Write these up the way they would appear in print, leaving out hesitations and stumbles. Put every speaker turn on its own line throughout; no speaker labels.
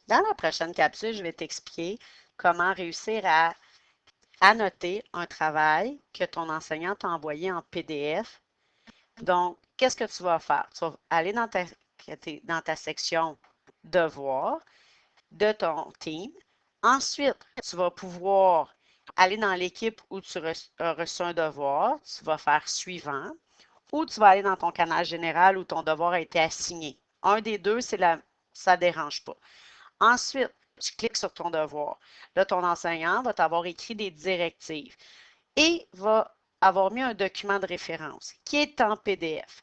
Dans la prochaine capsule, je vais t'expliquer comment réussir à annoter un travail que ton enseignant t'a envoyé en PDF. Donc, qu'est-ce que tu vas faire? Tu vas aller dans ta section Devoirs de ton team. Ensuite, tu vas pouvoir aller dans l'équipe où tu as reçu un devoir. Tu vas faire suivant. Ou tu vas aller dans ton canal général où ton devoir a été assigné. Un des deux, ça ne dérange pas. Ensuite, tu cliques sur ton devoir. Là, ton enseignant va t'avoir écrit des directives et va avoir mis un document de référence qui est en PDF.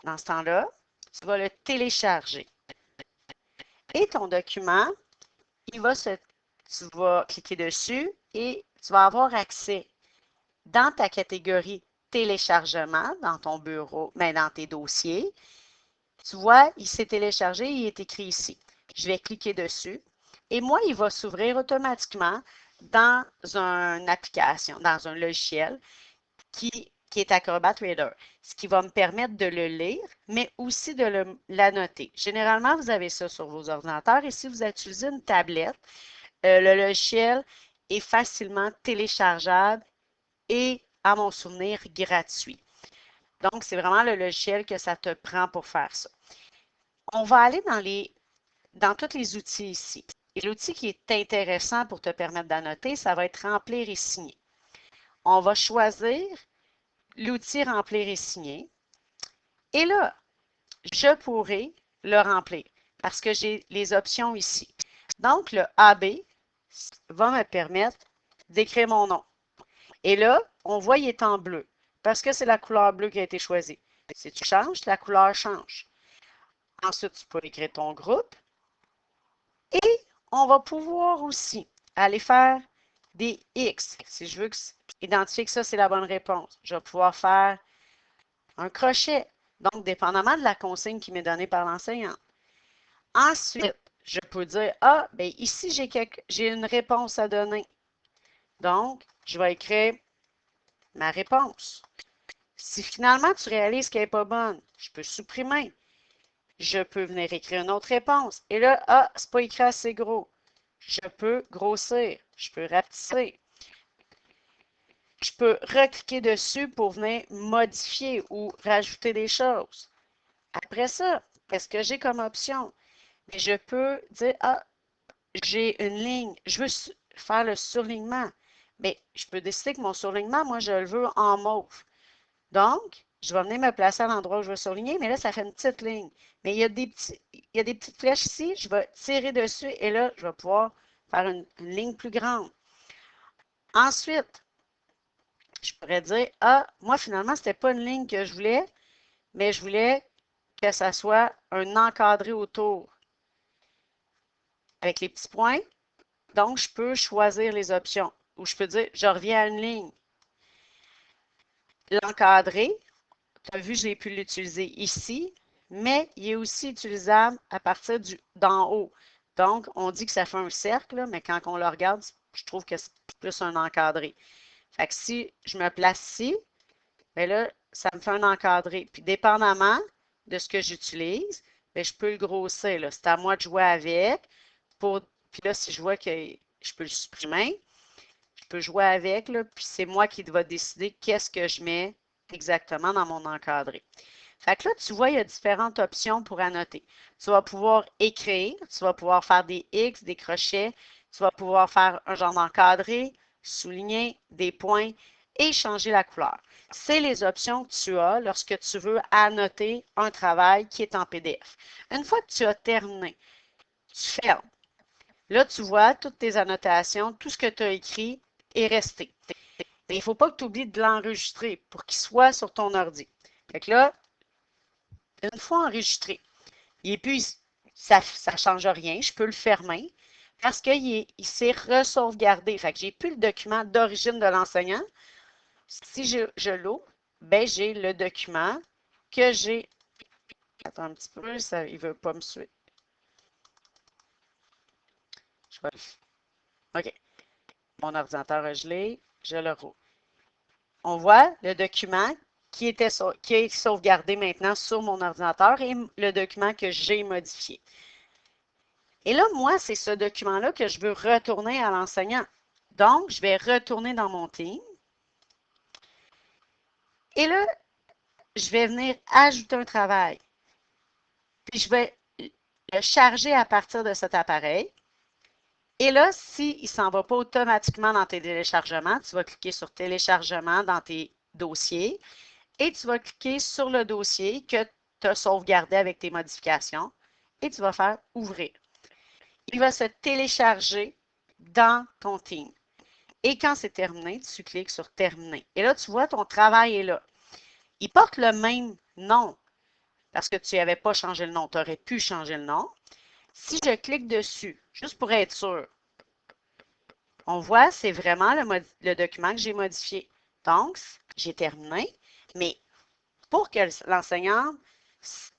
Dans ce temps-là, tu vas le télécharger. Et ton document, tu vas cliquer dessus et tu vas avoir accès dans ta catégorie téléchargement, dans ton bureau, mais dans tes dossiers. Tu vois, il s'est téléchargé, il est écrit ici. Je vais cliquer dessus et moi, il va s'ouvrir automatiquement dans une application, dans un logiciel qui est Acrobat Reader, ce qui va me permettre de le lire, mais aussi de l'annoter. Généralement, vous avez ça sur vos ordinateurs et si vous utilisez une tablette, le logiciel est facilement téléchargeable et, à mon souvenir, gratuit. Donc, c'est vraiment le logiciel que ça te prend pour faire ça. On va aller dans tous les outils ici. Et l'outil qui est intéressant pour te permettre d'annoter, ça va être remplir et signer. On va choisir l'outil remplir et signer. Et là, je pourrais le remplir parce que j'ai les options ici. Donc, le AB va me permettre d'écrire mon nom. Et là, on voit qu'il est en bleu parce que c'est la couleur bleue qui a été choisie. Si tu changes, la couleur change. Ensuite, tu peux écrire ton groupe et on va pouvoir aussi aller faire des X. Si je veux identifier que ça, c'est la bonne réponse, je vais pouvoir faire un crochet. Donc, dépendamment de la consigne qui m'est donnée par l'enseignant. Ensuite, je peux dire, ah, bien ici, j'ai une réponse à donner. Donc, je vais écrire ma réponse. Si finalement tu réalises qu'elle n'est pas bonne, je peux supprimer. Je peux venir écrire une autre réponse. Et là, ah, c'est pas écrit assez gros. Je peux grossir. Je peux rapetisser. Je peux recliquer dessus pour venir modifier ou rajouter des choses. Après ça, qu'est-ce que j'ai comme option? Mais je peux dire, ah, j'ai une ligne, je veux faire le surlignement. Mais je peux décider que mon surlignement, moi, je le veux en mauve. Donc, je vais venir me placer à l'endroit où je veux surligner, mais là, ça fait une petite ligne. Mais il y a des petites flèches ici, je vais tirer dessus et là, je vais pouvoir faire une ligne plus grande. Ensuite, je pourrais dire, ah, moi, finalement, ce n'était pas une ligne que je voulais, mais je voulais que ça soit un encadré autour avec les petits points. Donc, je peux choisir les options ou je peux dire, je reviens à une ligne. L'encadré, tu as vu, j'ai pu l'utiliser ici, mais il est aussi utilisable à partir d'en haut. Donc, on dit que ça fait un cercle, mais quand on le regarde, je trouve que c'est plus un encadré. Fait que si je me place ici, bien là, ça me fait un encadré. Puis, dépendamment de ce que j'utilise, bien, je peux le grossir. C'est à moi de jouer avec. Puis là, si je vois que je peux le supprimer, je peux jouer avec, là, puis c'est moi qui va décider qu'est-ce que je mets exactement dans mon encadré. Fait que là, tu vois, il y a différentes options pour annoter. Tu vas pouvoir écrire, tu vas pouvoir faire des X, des crochets, tu vas pouvoir faire un genre d'encadré, souligner des points et changer la couleur. C'est les options que tu as lorsque tu veux annoter un travail qui est en PDF. Une fois que tu as terminé, tu fermes. Là, tu vois toutes tes annotations, tout ce que tu as écrit est resté. Mais il ne faut pas que tu oublies de l'enregistrer pour qu'il soit sur ton ordi. Fait que là, une fois enregistré, et puis ça ne change rien, je peux le fermer parce qu'il s'est re-sauvegardé. Fait que j'ai plus le document d'origine de l'enseignant. Si je l'ouvre, ben j'ai le document que j'ai. Attends un petit peu, ça, il ne veut pas me suivre. OK. Mon ordinateur a gelé, je le rouvre. On voit le document qui est sauvegardé maintenant sur mon ordinateur et le document que j'ai modifié. Et là, moi, c'est ce document-là que je veux retourner à l'enseignant. Donc, je vais retourner dans mon team. Et là, je vais venir ajouter un travail. Puis, je vais le charger à partir de cet appareil. Et là, s'il ne s'en va pas automatiquement dans tes téléchargements, tu vas cliquer sur téléchargement dans tes dossiers et tu vas cliquer sur le dossier que tu as sauvegardé avec tes modifications et tu vas faire ouvrir. Il va se télécharger dans ton team. Et quand c'est terminé, tu cliques sur terminer. Et là, tu vois, ton travail est là. Il porte le même nom parce que tu n'avais pas changé le nom. Tu aurais pu changer le nom. Si je clique dessus, juste pour être sûr, on voit, c'est vraiment le document que j'ai modifié. Donc, j'ai terminé, mais pour que l'enseignant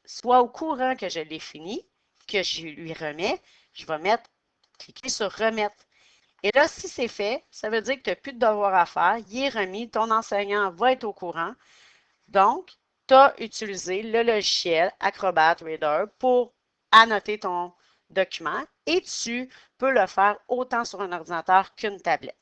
soit au courant que je l'ai fini, que je lui remets, je vais cliquer sur remettre. Et là, si c'est fait, ça veut dire que tu n'as plus de devoir à faire, il est remis, ton enseignant va être au courant. Donc, tu as utilisé le logiciel Acrobat Reader pour annoter ton document et tu peux le faire autant sur un ordinateur qu'une tablette.